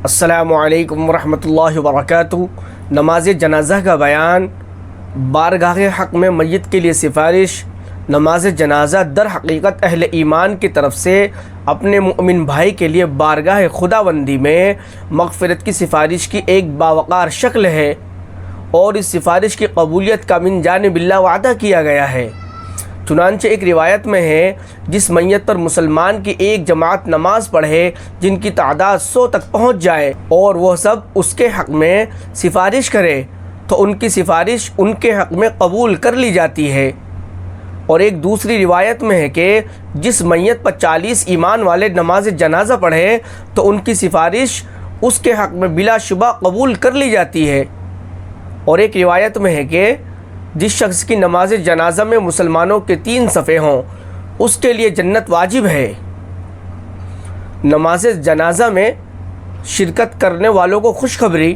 السلام علیکم ورحمۃ اللہ وبرکاتہ۔ نماز جنازہ کا بیان۔ بارگاہ حق میں میت کے لیے سفارش۔ نماز جنازہ در حقیقت اہل ایمان کی طرف سے اپنے مؤمن بھائی کے لیے بارگاہ خداوندی میں مغفرت کی سفارش کی ایک باوقار شکل ہے، اور اس سفارش کی قبولیت کا من جانب اللہ وعدہ کیا گیا ہے۔ چنانچہ ایک روایت میں ہے، جس میت پر مسلمان کی ایک جماعت نماز پڑھے جن کی تعداد 100 تک پہنچ جائے اور وہ سب اس کے حق میں سفارش کرے تو ان کی سفارش ان کے حق میں قبول کر لی جاتی ہے۔ اور ایک دوسری روایت میں ہے کہ جس میت پر 40 ایمان والے نماز جنازہ پڑھے تو ان کی سفارش اس کے حق میں بلا شبہ قبول کر لی جاتی ہے۔ اور ایک روایت میں ہے کہ جس شخص کی نماز جنازہ میں مسلمانوں کے 3 صفیں ہوں اس کے لیے جنت واجب ہے۔ نماز جنازہ میں شرکت کرنے والوں کو خوشخبری۔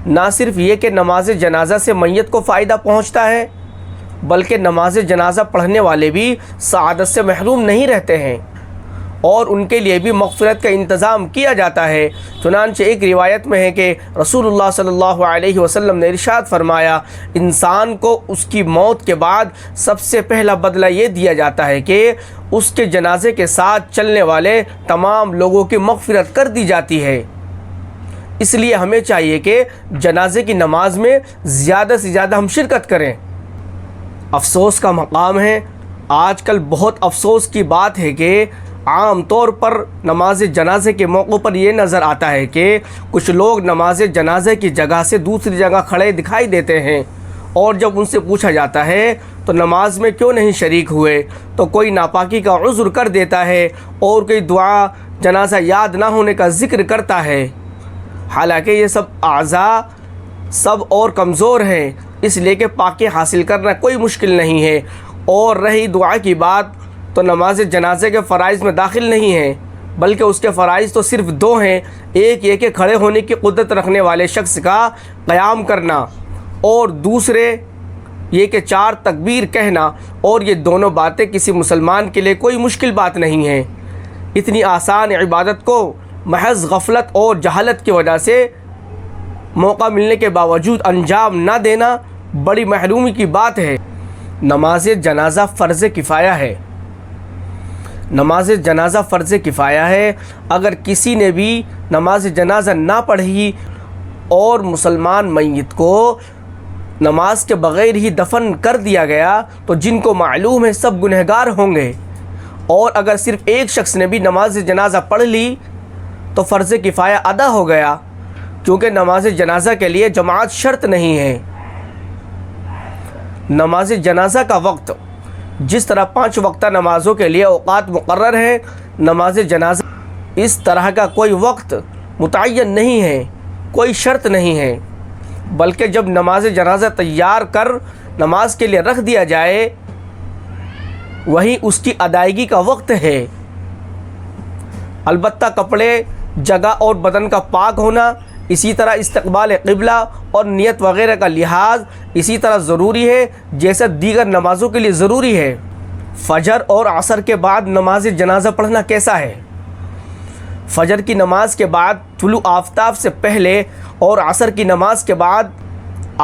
نہ صرف یہ کہ نماز جنازہ سے میت کو فائدہ پہنچتا ہے، بلکہ نماز جنازہ پڑھنے والے بھی سعادت سے محروم نہیں رہتے ہیں، اور ان کے لیے بھی مغفرت کا انتظام کیا جاتا ہے۔ چنانچہ ایک روایت میں ہے کہ رسول اللہ صلی اللہ علیہ وسلم نے ارشاد فرمایا، انسان کو اس کی موت کے بعد سب سے پہلا بدلہ یہ دیا جاتا ہے کہ اس کے جنازے کے ساتھ چلنے والے تمام لوگوں کی مغفرت کر دی جاتی ہے۔ اس لیے ہمیں چاہیے کہ جنازے کی نماز میں زیادہ سے زیادہ ہم شرکت کریں۔ افسوس کا مقام ہے، آج کل بہت افسوس کی بات ہے کہ عام طور پر نماز جنازے کے موقع پر یہ نظر آتا ہے کہ کچھ لوگ نماز جنازے کی جگہ سے دوسری جگہ کھڑے دکھائی دیتے ہیں، اور جب ان سے پوچھا جاتا ہے تو نماز میں کیوں نہیں شریک ہوئے تو کوئی ناپاکی کا عذر کر دیتا ہے اور کوئی دعا جنازہ یاد نہ ہونے کا ذکر کرتا ہے، حالانکہ یہ سب اعضاء سب اور کمزور ہیں، اس لیے کہ پاکی حاصل کرنا کوئی مشکل نہیں ہے۔ اور رہی دعا کی بات تو نماز جنازے کے فرائض میں داخل نہیں ہے، بلکہ اس کے فرائض تو صرف 2 ہیں۔ ایک یہ کہ کھڑے ہونے کی قدرت رکھنے والے شخص کا قیام کرنا، اور دوسرے یہ کہ 4 تکبیر کہنا، اور یہ دونوں باتیں کسی مسلمان کے لیے کوئی مشکل بات نہیں ہے۔ اتنی آسان عبادت کو محض غفلت اور جہالت کی وجہ سے موقع ملنے کے باوجود انجام نہ دینا بڑی محرومی کی بات ہے۔ نماز جنازہ فرض کفایہ ہے۔ نماز جنازہ فرض کفایہ ہے۔ اگر کسی نے بھی نماز جنازہ نہ پڑھی اور مسلمان میت کو نماز کے بغیر ہی دفن کر دیا گیا تو جن کو معلوم ہے سب گنہگار ہوں گے، اور اگر صرف ایک شخص نے بھی نماز جنازہ پڑھ لی تو فرض کفایہ ادا ہو گیا، کیونکہ نماز جنازہ کے لیے جماعت شرط نہیں ہے۔ نماز جنازہ کا وقت، جس طرح 5 وقتہ نمازوں کے لیے اوقات مقرر ہیں، نماز جنازہ اس طرح کا کوئی وقت متعین نہیں ہے، کوئی شرط نہیں ہے، بلکہ جب نماز جنازہ تیار کر نماز کے لیے رکھ دیا جائے وہی اس کی ادائیگی کا وقت ہے۔ البتہ کپڑے، جگہ اور بدن کا پاک ہونا، اسی طرح استقبال قبلہ اور نیت وغیرہ کا لحاظ اسی طرح ضروری ہے جیسا دیگر نمازوں کے لیے ضروری ہے۔ فجر اور عصر کے بعد نماز جنازہ پڑھنا کیسا ہے؟ فجر کی نماز کے بعد طلوع آفتاب سے پہلے اور عصر کی نماز کے بعد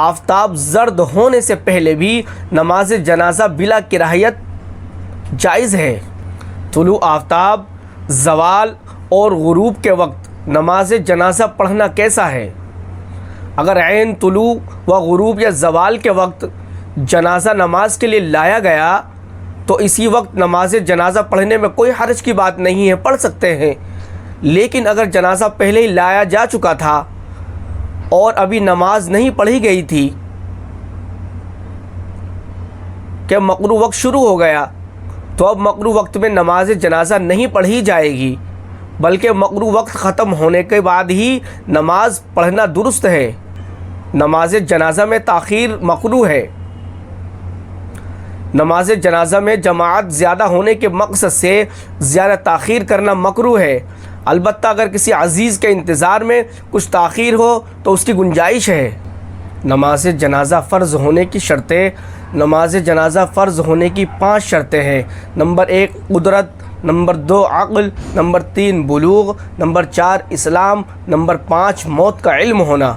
آفتاب زرد ہونے سے پہلے بھی نماز جنازہ بلا کراہیت جائز ہے۔ طلوع آفتاب، زوال اور غروب کے وقت نماز جنازہ پڑھنا کیسا ہے؟ اگر عین طلوع و غروب یا زوال کے وقت جنازہ نماز کے لیے لایا گیا تو اسی وقت نماز جنازہ پڑھنے میں کوئی حرج کی بات نہیں ہے، پڑھ سکتے ہیں۔ لیکن اگر جنازہ پہلے ہی لایا جا چکا تھا اور ابھی نماز نہیں پڑھی گئی تھی کہ مقروء وقت شروع ہو گیا، تو اب مقروء وقت میں نماز جنازہ نہیں پڑھی جائے گی، بلکہ مقروء وقت ختم ہونے کے بعد ہی نماز پڑھنا درست ہے۔ نماز جنازہ میں تاخیر مکروہ ہے۔ نماز جنازہ میں جماعت زیادہ ہونے کے مقصد سے زیادہ تاخیر کرنا مکروہ ہے۔ البتہ اگر کسی عزیز کے انتظار میں کچھ تاخیر ہو تو اس کی گنجائش ہے۔ نماز جنازہ فرض ہونے کی شرطیں۔ نماز جنازہ فرض ہونے کی 5 شرطیں ہیں۔ نمبر 1 قدرت، نمبر 2 عقل، نمبر 3 بلوغ، نمبر 4 اسلام، نمبر 5 موت کا علم ہونا،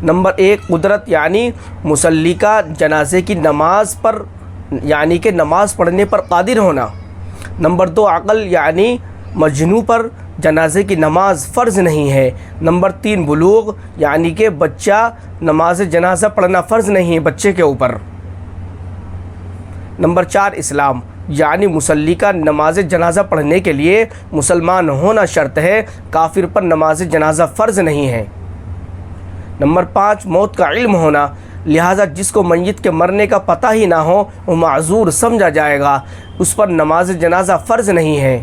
نمبر 1 قدرت یعنی مصلی کا جنازے کی نماز پر یعنی کہ نماز پڑھنے پر قادر ہونا، نمبر 2 عقل یعنی مجنوں پر جنازے کی نماز فرض نہیں ہے، نمبر 3 بلوغ یعنی کہ بچہ نماز جنازہ پڑھنا فرض نہیں ہے بچے کے اوپر، نمبر 4 اسلام یعنی مصلی کا نماز جنازہ پڑھنے کے لیے مسلمان ہونا شرط ہے، کافر پر نماز جنازہ فرض نہیں ہے، نمبر 5 موت کا علم ہونا، لہٰذا جس کو میت کے مرنے کا پتہ ہی نہ ہو وہ معذور سمجھا جائے گا، اس پر نماز جنازہ فرض نہیں ہے۔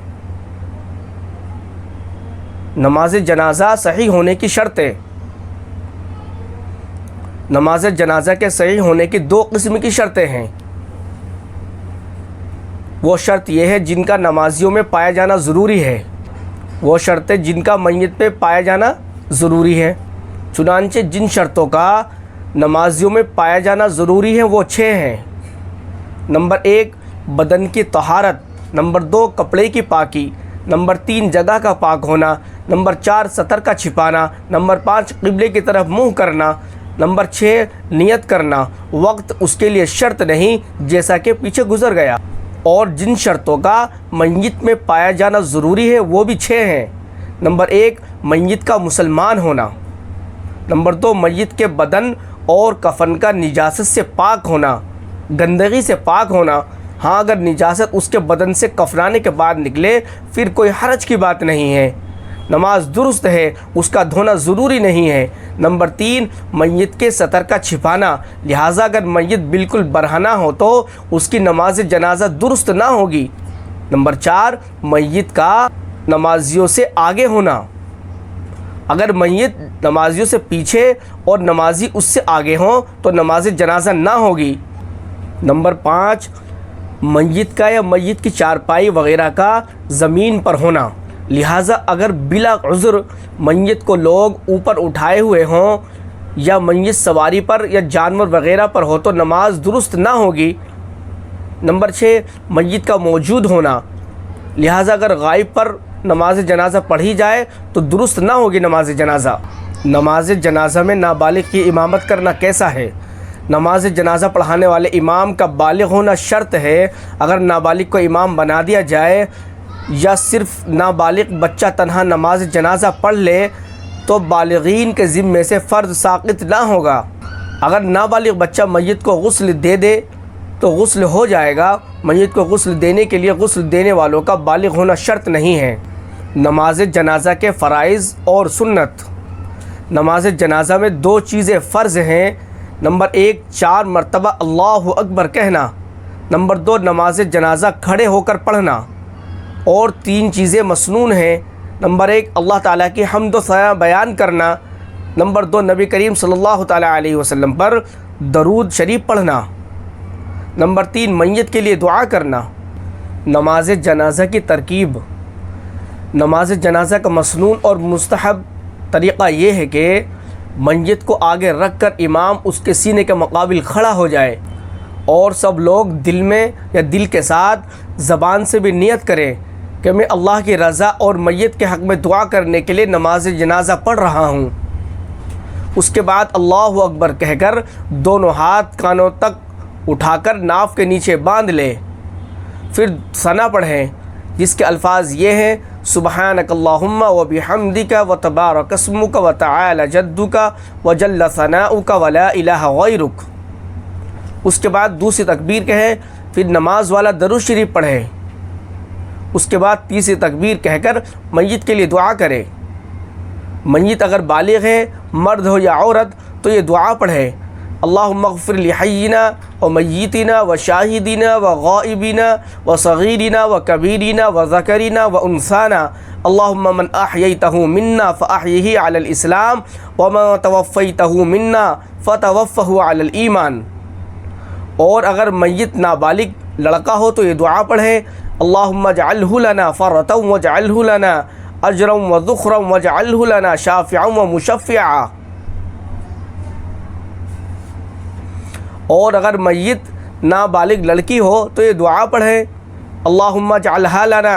نماز جنازہ صحیح ہونے کی شرطیں۔ نماز جنازہ کے صحیح ہونے کی 2 قسم کی شرطیں ہیں۔ وہ شرط یہ ہے جن کا نمازیوں میں پایا جانا ضروری ہے، وہ شرطیں جن کا میت پہ پایا جانا ضروری ہے، چنانچہ جن شرطوں کا نمازیوں میں پایا جانا ضروری ہے وہ 6 ہیں۔ نمبر 1 بدن کی طہارت، نمبر 2 کپڑے کی پاکی، نمبر 3 جگہ کا پاک ہونا، نمبر 4 سطر کا چھپانا، نمبر 5 قبلے کی طرف منہ کرنا، نمبر 6 نیت کرنا، وقت اس کے لیے شرط نہیں جیسا کہ پیچھے گزر گیا، اور جن شرطوں کا میت میں پایا جانا ضروری ہے وہ بھی 6 ہیں۔ نمبر 1 میت کا مسلمان ہونا، نمبر 2 میت کے بدن اور کفن کا نجاست سے پاک ہونا، گندگی سے پاک ہونا، ہاں اگر نجاست اس کے بدن سے کفنانے کے بعد نکلے پھر کوئی حرج کی بات نہیں ہے، نماز درست ہے، اس کا دھونا ضروری نہیں ہے۔ نمبر 3 میت کے سطر کا چھپانا، لہٰذا اگر میت بالکل برہنہ ہو تو اس کی نماز جنازہ درست نہ ہوگی۔ نمبر 4 میت کا نمازیوں سے آگے ہونا، اگر میت نمازیوں سے پیچھے اور نمازی اس سے آگے ہوں تو نماز جنازہ نہ ہوگی۔ نمبر 5 میت کا یا میت کی چارپائی وغیرہ کا زمین پر ہونا، لہٰذا اگر بلا عذر میت کو لوگ اوپر اٹھائے ہوئے ہوں یا میت سواری پر یا جانور وغیرہ پر ہو تو نماز درست نہ ہوگی۔ نمبر 6 میت کا موجود ہونا، لہٰذا اگر غائب پر نماز جنازہ پڑھی جائے تو درست نہ ہوگی نماز جنازہ۔ نماز جنازہ میں نابالغ کی امامت کرنا کیسا ہے؟ نماز جنازہ پڑھانے والے امام کا بالغ ہونا شرط ہے، اگر نابالغ کو امام بنا دیا جائے یا صرف نابالغ بچہ تنہا نماز جنازہ پڑھ لے تو بالغین کے ذمے سے فرض ساقط نہ ہوگا۔ اگر نابالغ بچہ میت کو غسل دے دے تو غسل ہو جائے گا، میت کو غسل دینے کے لیے غسل دینے والوں کا بالغ ہونا شرط نہیں ہے۔ نماز جنازہ کے فرائض اور سنت۔ نماز جنازہ میں 2 چیزیں فرض ہیں، نمبر 1 4 مرتبہ اللہ اکبر کہنا، نمبر 2 نماز جنازہ کھڑے ہو کر پڑھنا، اور 3 چیزیں مسنون ہیں، نمبر 1 اللہ تعالیٰ کی حمد و ثنا بیان کرنا، نمبر 2 نبی کریم صلی اللہ تعالیٰ علیہ وسلم پر درود شریف پڑھنا، نمبر 3 میت کے لیے دعا کرنا۔ نماز جنازہ کی ترکیب۔ نماز جنازہ کا مسنون اور مستحب طریقہ یہ ہے کہ میت کو آگے رکھ کر امام اس کے سینے کے مقابل کھڑا ہو جائے اور سب لوگ دل میں یا دل کے ساتھ زبان سے بھی نیت کریں کہ میں اللہ کی رضا اور میت کے حق میں دعا کرنے کے لیے نماز جنازہ پڑھ رہا ہوں۔ اس کے بعد اللہ اکبر کہہ کر دونوں ہاتھ کانوں تک اٹھا کر ناف کے نیچے باندھ لے، پھر ثنا پڑھیں جس کے الفاظ یہ ہیں سبحانک اللہم و بحمدک و تبارک اسمک و تعالی جدک و جل ثناؤک و لا الہ غیرک۔ اس کے بعد دوسری تکبیر کہیں، پھر نماز والا درود شریف پڑھیں، اس کے بعد تیسری تکبیر کہہ کر میت کے لیے دعا کرے۔ میت اگر بالغ ہے، مرد ہو یا عورت، تو یہ دعا پڑھے، اللہم اغفر لحینا و میتنا و شاہدینا و غائبینا و صغیرنا و کبیرنا و ذکرنا و انثانا، اللہم من احییتہ منا فاحیہ علی الاسلام ومن توفیتہ منا فتوفہ علی الایمان۔ اور اگر میت نابالغ لڑکا ہو تو یہ دعا پڑھے، اللہم اجعلہ لنا فرۃ واجعلہ لنا اجرا وذخرا واجعلہ لنا شافعا ومشفعا۔ اور اگر میت نابالغ لڑکی ہو تو یہ دعا پڑھیں، اللہم اجعلہا لنا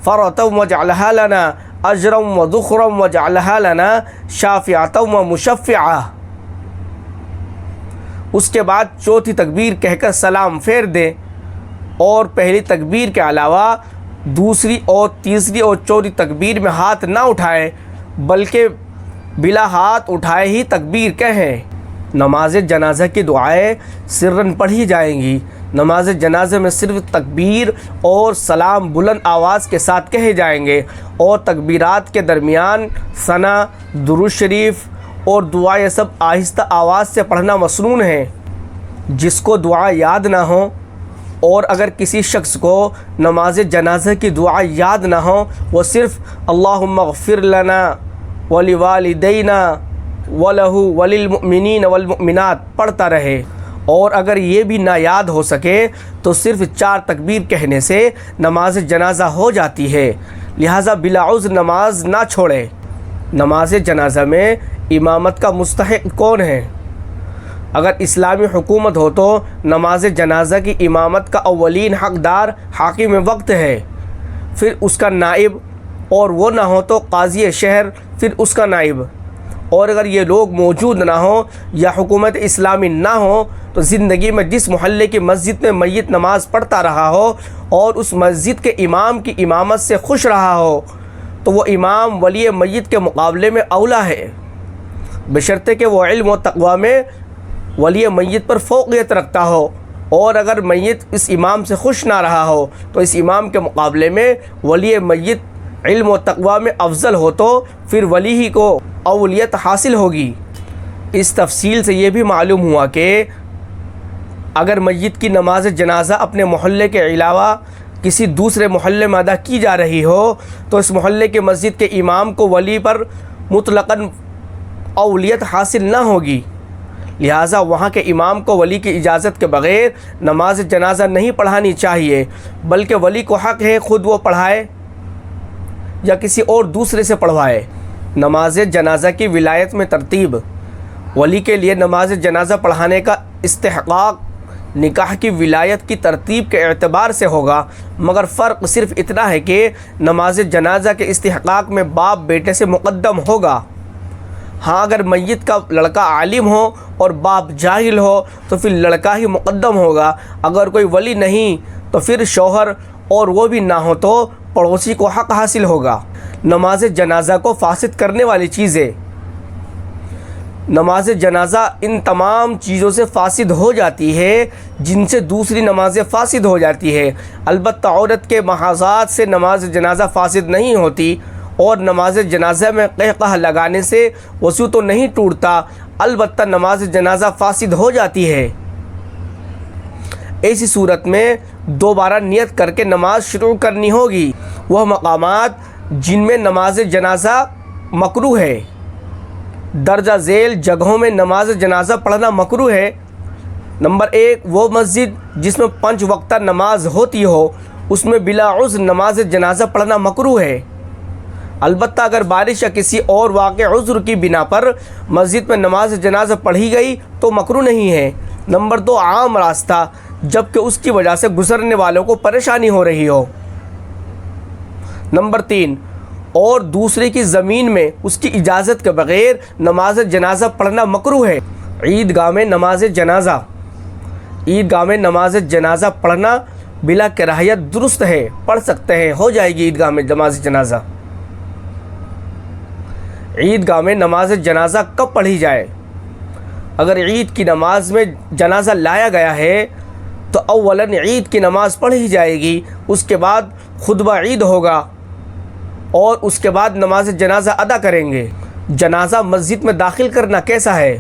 فرۃ وجعلھا لنا اجرا وذخرا وجعلھا لنا شافعۃ ومشفعہ۔ اس کے بعد چوتھی تکبیر کہہ کر سلام پھیر دیں اور پہلی تکبیر کے علاوہ دوسری اور تیسری اور چوتھی تکبیر میں ہاتھ نہ اٹھائیں بلکہ بلا ہاتھ اٹھائے ہی تکبیر کہیں۔ نماز جنازہ کی دعائیں سرن پڑھی جائیں گی۔ نماز جنازہ میں صرف تکبیر اور سلام بلند آواز کے ساتھ کہے جائیں گے اور تکبیرات کے درمیان ثنا، درود شریف اور دعائیں سب آہستہ آواز سے پڑھنا مسنون ہے۔ جس کو دعا یاد نہ ہو اور اگر کسی شخص کو نماز جنازہ کی دعا یاد نہ ہو، وہ صرف اللہم اغفر لنا ولوالدینا وَلَهُ وَلِلْمُؤْمِنِينَ وَالْمُؤْمِنَاتِ پڑھتا رہے، اور اگر یہ بھی نہ یاد ہو سکے تو صرف 4 تکبیر کہنے سے نماز جنازہ ہو جاتی ہے، لہٰذا بلا عذر نماز نہ چھوڑے۔ نماز جنازہ میں امامت کا مستحق کون ہے؟ اگر اسلامی حکومت ہو تو نماز جنازہ کی امامت کا اولین حقدار حاکم وقت ہے، پھر اس کا نائب، اور وہ نہ ہو تو قاضی شہر، پھر اس کا نائب۔ اور اگر یہ لوگ موجود نہ ہوں یا حکومت اسلامی نہ ہو تو زندگی میں جس محلے کی مسجد میں میت نماز پڑھتا رہا ہو اور اس مسجد کے امام کی امامت سے خوش رہا ہو تو وہ امام ولی میت کے مقابلے میں اولیٰ ہے، بشرطے کہ وہ علم و تقوی میں ولی میت پر فوقیت رکھتا ہو، اور اگر میت اس امام سے خوش نہ رہا ہو تو اس امام کے مقابلے میں ولی میت علم و تقوی میں افضل ہو تو پھر ولی ہی کو اولیت حاصل ہوگی۔ اس تفصیل سے یہ بھی معلوم ہوا کہ اگر میت کی نماز جنازہ اپنے محلے کے علاوہ کسی دوسرے محلے میں ادا کی جا رہی ہو تو اس محلے کے مسجد کے امام کو ولی پر مطلقاً اولیت حاصل نہ ہوگی، لہٰذا وہاں کے امام کو ولی کی اجازت کے بغیر نماز جنازہ نہیں پڑھانی چاہیے، بلکہ ولی کو حق ہے خود وہ پڑھائے یا کسی اور دوسرے سے پڑھوائے۔ نماز جنازہ کی ولایت میں ترتیب۔ ولی کے لیے نماز جنازہ پڑھانے کا استحقاق نکاح کی ولایت کی ترتیب کے اعتبار سے ہوگا، مگر فرق صرف اتنا ہے کہ نماز جنازہ کے استحقاق میں باپ بیٹے سے مقدم ہوگا۔ ہاں اگر میت کا لڑکا عالم ہو اور باپ جاہل ہو تو پھر لڑکا ہی مقدم ہوگا، اگر کوئی ولی نہیں تو پھر شوہر، اور وہ بھی نہ ہو تو پڑوسی کو حق حاصل ہوگا۔ نماز جنازہ کو فاسد کرنے والی چیزیں۔ نماز جنازہ ان تمام چیزوں سے فاسد ہو جاتی ہے جن سے دوسری نمازیں فاسد ہو جاتی ہے، البتہ عورت کے محاذات سے نماز جنازہ فاسد نہیں ہوتی، اور نماز جنازہ میں قہقہ لگانے سے وضو تو نہیں ٹوٹتا، البتہ نماز جنازہ فاسد ہو جاتی ہے۔ ایسی صورت میں دوبارہ نیت کر کے نماز شروع کرنی ہوگی۔ وہ مقامات جن میں نماز جنازہ مکروہ ہے، درجہ ذیل جگہوں میں نماز جنازہ پڑھنا مکروہ ہے۔ نمبر 1، وہ مسجد جس میں 5 وقتہ نماز ہوتی ہو، اس میں بلا عذر نماز جنازہ پڑھنا مکروہ ہے، البتہ اگر بارش یا کسی اور واقع عذر کی بنا پر مسجد میں نماز جنازہ پڑھی گئی تو مکروہ نہیں ہے۔ نمبر 2، عام راستہ جبکہ اس کی وجہ سے گزرنے والوں کو پریشانی ہو رہی ہو۔ نمبر 3، اور دوسرے کی زمین میں اس کی اجازت کے بغیر نماز جنازہ پڑھنا مکروہ ہے۔ عیدگاہ میں نماز جنازہ۔ عیدگاہ میں نماز جنازہ پڑھنا بلا کراہیت درست ہے، پڑھ سکتے ہیں، ہو جائے گی عیدگاہ میں نماز جنازہ۔ عیدگاہ میں نماز جنازہ کب پڑھی جائے؟ اگر عید کی نماز میں جنازہ لایا گیا ہے تو اولاً عید کی نماز پڑھی جائے گی، اس کے بعد خطبہ عید ہوگا اور اس کے بعد نماز جنازہ ادا کریں گے۔ جنازہ مسجد میں داخل کرنا کیسا ہے؟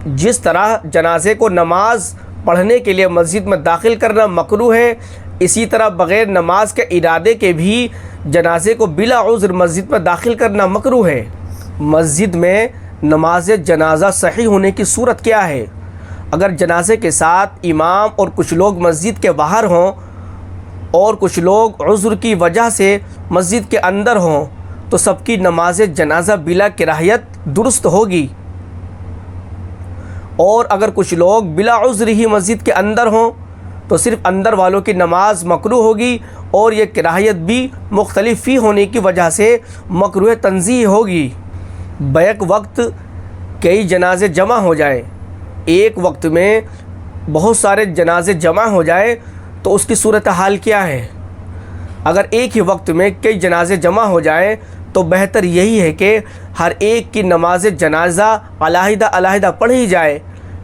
جس طرح جنازے کو نماز پڑھنے کے لیے مسجد میں داخل کرنا مکروہ ہے، اسی طرح بغیر نماز کے ارادے کے بھی جنازے کو بلا عذر مسجد میں داخل کرنا مکروہ ہے۔ مسجد میں نماز جنازہ صحیح ہونے کی صورت کیا ہے؟ اگر جنازے کے ساتھ امام اور کچھ لوگ مسجد کے باہر ہوں اور کچھ لوگ عذر کی وجہ سے مسجد کے اندر ہوں تو سب کی نماز جنازہ بلا کراہیت درست ہوگی، اور اگر کچھ لوگ بلا عذر ہی مسجد کے اندر ہوں تو صرف اندر والوں کی نماز مکروہ ہوگی اور یہ کراہیت بھی مختلف فی ہونے کی وجہ سے مکروہ تنزیہ ہوگی۔ بیک وقت کئی جنازے جمع ہو جائیں، ایک وقت میں بہت سارے جنازے جمع ہو جائیں تو اس کی صورتحال کیا ہے؟ اگر ایک ہی وقت میں کئی جنازے جمع ہو جائیں تو بہتر یہی ہے کہ ہر ایک کی نماز جنازہ علیحدہ علیحدہ پڑھی جائے۔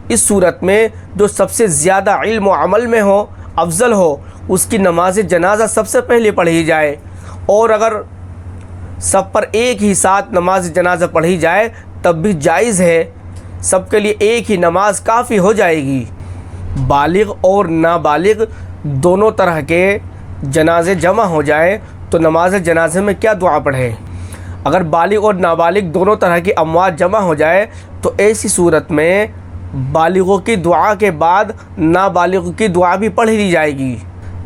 اس صورت میں جو سب سے زیادہ علم و عمل میں ہو، افضل ہو، اس کی نماز جنازہ سب سے پہلے پڑھی جائے، اور اگر سب پر ایک ہی ساتھ نماز جنازہ پڑھی جائے تب بھی جائز ہے، سب کے لیے ایک ہی نماز کافی ہو جائے گی۔ بالغ اور نابالغ دونوں طرح کے جنازے جمع ہو جائیں تو نماز جنازے میں کیا دعا پڑھیں؟ اگر بالغ اور نابالغ دونوں طرح کی اموات جمع ہو جائے تو ایسی صورت میں بالغوں کی دعا کے بعد نابالغوں کی دعا بھی پڑھی دی جائے گی۔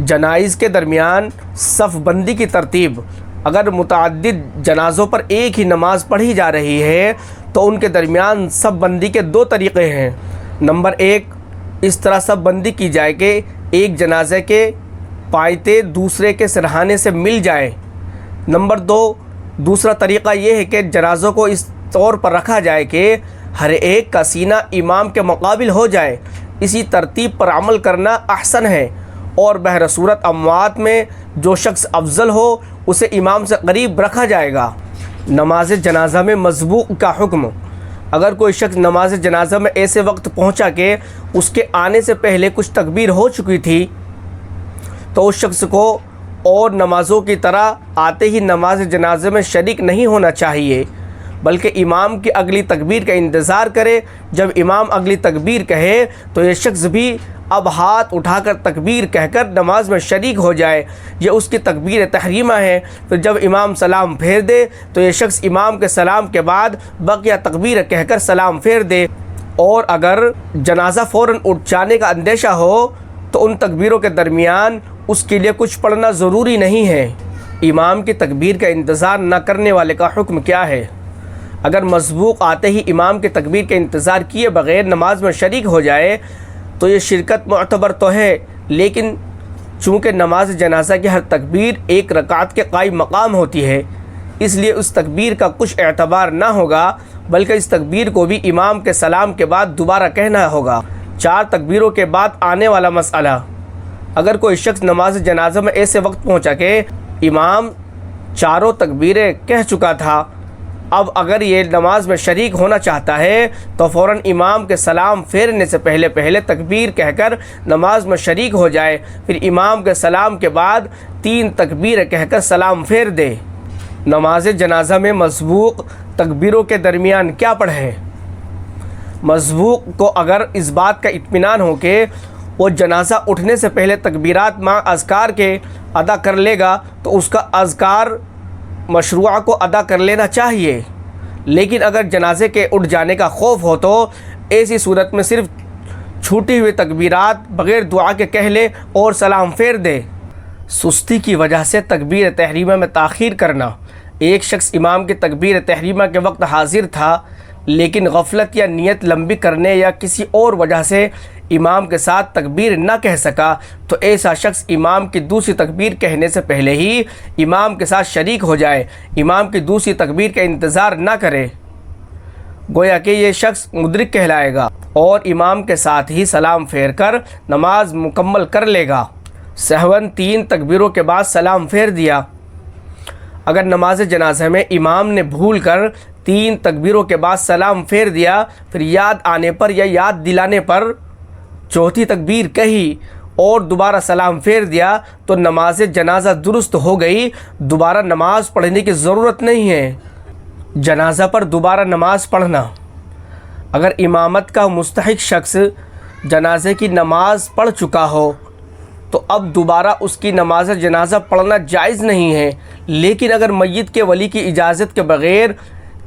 جنائز کے درمیان صف بندی کی ترتیب: اگر متعدد جنازوں پر ایک ہی نماز پڑھی جا رہی ہے تو ان کے درمیان صف بندی کے دو طریقے ہیں۔ نمبر 1، اس طرح صف بندی کی جائے کہ ایک جنازے کے پائتے دوسرے کے سرہانے سے مل جائیں۔ نمبر 2، دوسرا طریقہ یہ ہے کہ جنازوں کو اس طور پر رکھا جائے کہ ہر ایک کا سینہ امام کے مقابل ہو جائے۔ اسی ترتیب پر عمل کرنا احسن ہے، اور بہر صورت اموات میں جو شخص افضل ہو اسے امام سے قریب رکھا جائے گا۔ نماز جنازہ میں مسبوق کا حکم: اگر کوئی شخص نماز جنازہ میں ایسے وقت پہنچا کہ اس کے آنے سے پہلے کچھ تکبیر ہو چکی تھی تو اس شخص کو اور نمازوں کی طرح آتے ہی نماز جنازے میں شریک نہیں ہونا چاہیے، بلکہ امام کی اگلی تکبیر کا انتظار کرے۔ جب امام اگلی تکبیر کہے تو یہ شخص بھی اب ہاتھ اٹھا کر تکبیر کہہ کر نماز میں شریک ہو جائے، یہ اس کی تکبیر تحریمہ ہے۔ پھر جب امام سلام پھیر دے تو یہ شخص امام کے سلام کے بعد بقیہ تکبیر کہہ کر سلام پھیر دے، اور اگر جنازہ فوراً اٹھ جانے کا اندیشہ ہو تو ان تکبیروں کے درمیان اس کے لیے کچھ پڑھنا ضروری نہیں ہے۔ امام کی تکبیر کا انتظار نہ کرنے والے کا حکم کیا ہے؟ اگر مسبوق آتے ہی امام کی تکبیر کے انتظار کیے بغیر نماز میں شریک ہو جائے تو یہ شرکت معتبر تو ہے، لیکن چونکہ نماز جنازہ کی ہر تکبیر ایک رکعت کے قائم مقام ہوتی ہے، اس لیے اس تکبیر کا کچھ اعتبار نہ ہوگا، بلکہ اس تکبیر کو بھی امام کے سلام کے بعد دوبارہ کہنا ہوگا۔ 4 تکبیروں کے بعد آنے والا مسئلہ: اگر کوئی شخص نماز جنازہ میں ایسے وقت پہنچا کہ امام 4 تکبیریں کہہ چکا تھا، اب اگر یہ نماز میں شریک ہونا چاہتا ہے تو فوراً امام کے سلام پھیرنے سے پہلے تکبیر کہہ کر نماز میں شریک ہو جائے، پھر امام کے سلام کے بعد 3 تکبیر کہہ کر سلام پھیر دے۔ نماز جنازہ میں مسبوق تکبیروں کے درمیان کیا پڑھیں؟ مسبوق کو اگر اس بات کا اطمینان ہو کہ وہ جنازہ اٹھنے سے پہلے تکبیرات مع اذکار کے ادا کر لے گا تو اس کا اذکار مشروعہ کو ادا کر لینا چاہیے، لیکن اگر جنازے کے اٹھ جانے کا خوف ہو تو ایسی صورت میں صرف چھوٹی ہوئی تکبیرات بغیر دعا کے کہہ لے اور سلام پھیر دے۔ سستی کی وجہ سے تکبیر تحریمہ میں تاخیر کرنا: ایک شخص امام کی تکبیر تحریمہ کے وقت حاضر تھا لیکن غفلت یا نیت لمبی کرنے یا کسی اور وجہ سے امام کے ساتھ تکبیر نہ کہہ سکا تو ایسا شخص امام کی دوسری تکبیر کہنے سے پہلے ہی امام کے ساتھ شریک ہو جائے، امام کی دوسری تکبیر کا انتظار نہ کرے، گویا کہ یہ شخص مدرک کہلائے گا اور امام کے ساتھ ہی سلام پھیر کر نماز مکمل کر لے گا۔ سہواً 3 تکبیروں کے بعد سلام پھیر دیا: اگر نماز جنازہ میں امام نے بھول کر 3 تکبیروں کے بعد سلام پھیر دیا، پھر یاد آنے پر یا یاد دلانے پر 4تھی تکبیر کہی اور دوبارہ سلام پھیر دیا تو نماز جنازہ درست ہو گئی، دوبارہ نماز پڑھنے کی ضرورت نہیں ہے۔ جنازہ پر دوبارہ نماز پڑھنا: اگر امامت کا مستحق شخص جنازے کی نماز پڑھ چکا ہو تو اب دوبارہ اس کی نماز جنازہ پڑھنا جائز نہیں ہے، لیکن اگر میت کے ولی کی اجازت کے بغیر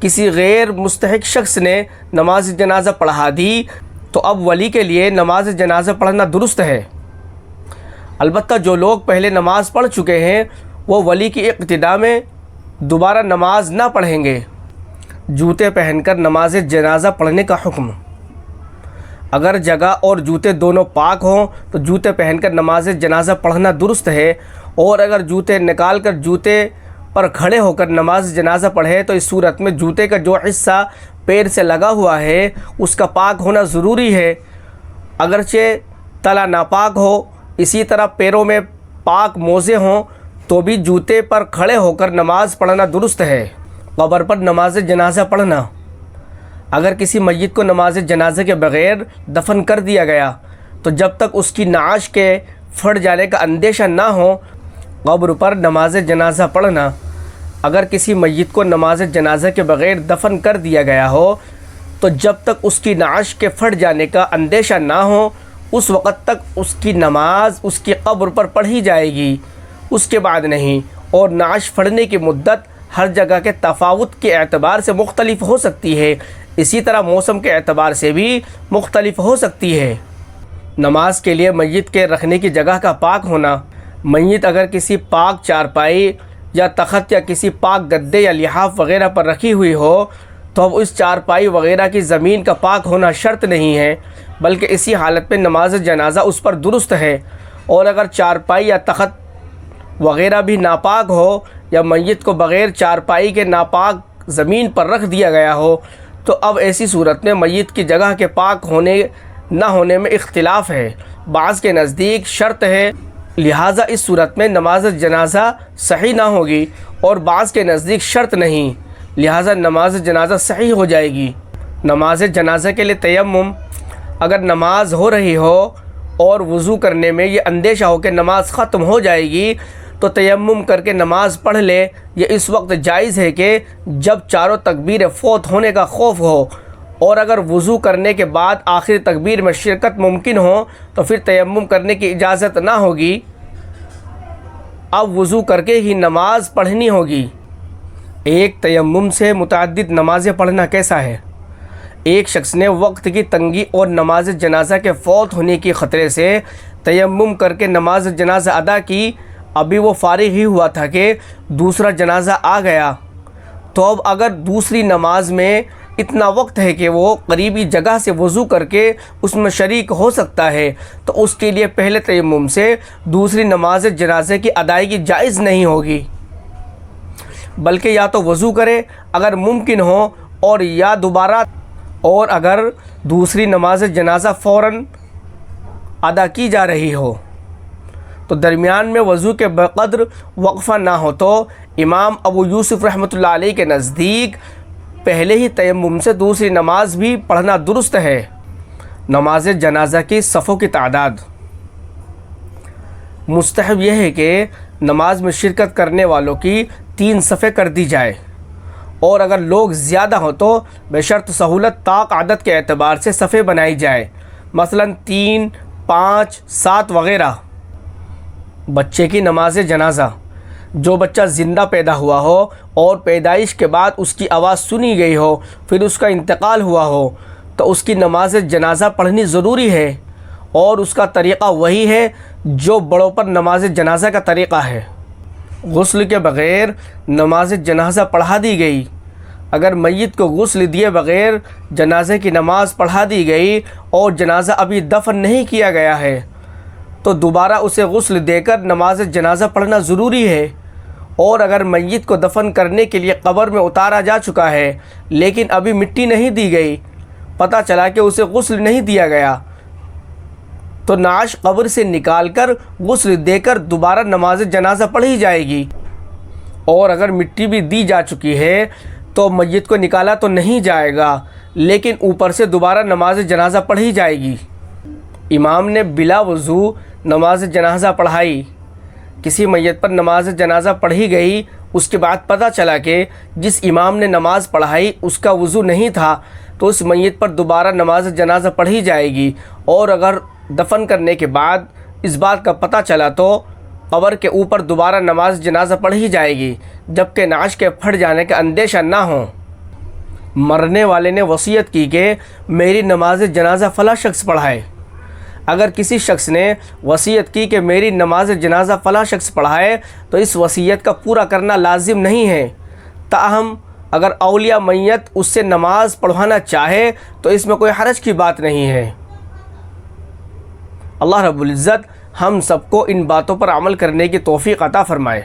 کسی غیر مستحق شخص نے نماز جنازہ پڑھا دی تو اب ولی کے لیے نماز جنازہ پڑھنا درست ہے۔ البتہ جو لوگ پہلے نماز پڑھ چکے ہیں وہ ولی کی اقتداء میں دوبارہ نماز نہ پڑھیں گے۔ جوتے پہن کر نماز جنازہ پڑھنے کا حکم: اگر جگہ اور جوتے دونوں پاک ہوں تو جوتے پہن کر نماز جنازہ پڑھنا درست ہے، اور اگر جوتے نکال کر جوتے پر کھڑے ہو کر نماز جنازہ پڑھے تو اس صورت میں جوتے کا جو حصہ پیر سے لگا ہوا ہے اس کا پاک ہونا ضروری ہے، اگرچہ تلا ناپاک ہو۔ اسی طرح پیروں میں پاک موزے ہوں تو بھی جوتے پر کھڑے ہو کر نماز پڑھنا درست ہے۔ قبر پر نماز جنازہ پڑھنا، اگر کسی میت کو نماز جنازہ کے بغیر دفن کر دیا گیا تو جب تک اس کی نعش کے پھٹ جانے کا اندیشہ نہ ہو قبر پر نماز جنازہ پڑھنا۔ اگر کسی میت کو نماز جنازہ کے بغیر دفن کر دیا گیا ہو تو جب تک اس کی نعش کے پھٹ جانے کا اندیشہ نہ ہو اس وقت تک اس کی نماز اس کی قبر پر پڑھی جائے گی، اس کے بعد نہیں۔ اور نعش پھٹنے کی مدت ہر جگہ کے تفاوت کے اعتبار سے مختلف ہو سکتی ہے، اسی طرح موسم کے اعتبار سے بھی مختلف ہو سکتی ہے۔ نماز کے لیے میت کے رکھنے کی جگہ کا پاک ہونا، میت اگر کسی پاک چارپائی یا تخت یا کسی پاک گدے یا لحاف وغیرہ پر رکھی ہوئی ہو تو اب اس چارپائی وغیرہ کی زمین کا پاک ہونا شرط نہیں ہے، بلکہ اسی حالت میں نماز جنازہ اس پر درست ہے۔ اور اگر چارپائی یا تخت وغیرہ بھی ناپاک ہو یا میت کو بغیر چارپائی کے ناپاک زمین پر رکھ دیا گیا ہو تو اب ایسی صورت میں میت کی جگہ کے پاک ہونے نہ ہونے میں اختلاف ہے۔ بعض کے نزدیک شرط ہے، لہٰذا اس صورت میں نماز جنازہ صحیح نہ ہوگی، اور بعض کے نزدیک شرط نہیں، لہٰذا نماز جنازہ صحیح ہو جائے گی۔ نماز جنازہ کے لیے تیمم، اگر نماز ہو رہی ہو اور وضو کرنے میں یہ اندیشہ ہو کہ نماز ختم ہو جائے گی تو تیمم کر کے نماز پڑھ لے۔ یہ اس وقت جائز ہے کہ جب چاروں تکبیر فوت ہونے کا خوف ہو، اور اگر وضو کرنے کے بعد آخری تکبیر میں شرکت ممکن ہو تو پھر تیمم کرنے کی اجازت نہ ہوگی، اب وضو کر کے ہی نماز پڑھنی ہوگی۔ ایک تیمم سے متعدد نمازیں پڑھنا کیسا ہے؟ ایک شخص نے وقت کی تنگی اور نماز جنازہ کے فوت ہونے کی خطرے سے تیمم کر کے نماز جنازہ ادا کی، ابھی وہ فارغ ہی ہوا تھا کہ دوسرا جنازہ آ گیا، تو اب اگر دوسری نماز میں اتنا وقت ہے کہ وہ قریبی جگہ سے وضو کر کے اس میں شریک ہو سکتا ہے تو اس کے لیے پہلے تیمم سے دوسری نماز جنازے کی ادائیگی جائز نہیں ہوگی، بلکہ یا تو وضو کرے اگر ممکن ہو، اور اگر دوسری نماز جنازہ فوراً ادا کی جا رہی ہو تو درمیان میں وضو کے بقدر وقفہ نہ ہو تو امام ابو یوسف رحمۃ اللہ علیہ کے نزدیک پہلے ہی تیمم سے دوسری نماز بھی پڑھنا درست ہے۔ نماز جنازہ کی صفوں کی تعداد، مستحب یہ ہے کہ نماز میں شرکت کرنے والوں کی 3 صفیں کر دی جائے، اور اگر لوگ زیادہ ہوں تو بشرط سہولت طاق عدد کے اعتبار سے صفیں بنائی جائے، مثلا 3، 5، 7 وغیرہ۔ بچے کی نماز جنازہ، جو بچہ زندہ پیدا ہوا ہو اور پیدائش کے بعد اس کی آواز سنی گئی ہو پھر اس کا انتقال ہوا ہو تو اس کی نماز جنازہ پڑھنی ضروری ہے، اور اس کا طریقہ وہی ہے جو بڑوں پر نماز جنازہ کا طریقہ ہے۔ غسل کے بغیر نماز جنازہ پڑھا دی گئی، اگر میت کو غسل دیے بغیر جنازے کی نماز پڑھا دی گئی اور جنازہ ابھی دفن نہیں کیا گیا ہے تو دوبارہ اسے غسل دے کر نماز جنازہ پڑھنا ضروری ہے۔ اور اگر میت کو دفن کرنے کے لیے قبر میں اتارا جا چکا ہے لیکن ابھی مٹی نہیں دی گئی، پتہ چلا کہ اسے غسل نہیں دیا گیا، تو نعش قبر سے نکال کر غسل دے کر دوبارہ نماز جنازہ پڑھی جائے گی۔ اور اگر مٹی بھی دی جا چکی ہے تو میت کو نکالا تو نہیں جائے گا لیکن اوپر سے دوبارہ نماز جنازہ پڑھی جائے گی۔ امام نے بلا وضو نماز جنازہ پڑھائی، کسی میت پر نماز جنازہ پڑھی گئی، اس کے بعد پتہ چلا کہ جس امام نے نماز پڑھائی اس کا وضو نہیں تھا تو اس میت پر دوبارہ نماز جنازہ پڑھی جائے گی، اور اگر دفن کرنے کے بعد اس بات کا پتہ چلا تو قبر کے اوپر دوبارہ نماز جنازہ پڑھی جائے گی جبکہ نعش کے پھٹ جانے کا اندیشہ نہ ہو۔ مرنے والے نے وصیت کی کہ میری نماز جنازہ فلاں شخص پڑھائے، اگر کسی شخص نے وصیت کی کہ میری نماز جنازہ فلاں شخص پڑھائے تو اس وصیت کا پورا کرنا لازم نہیں ہے، تاہم اگر اولیاء میت اس سے نماز پڑھوانا چاہے تو اس میں کوئی حرج کی بات نہیں ہے۔ اللہ رب العزت ہم سب کو ان باتوں پر عمل کرنے کی توفیق عطا فرمائے۔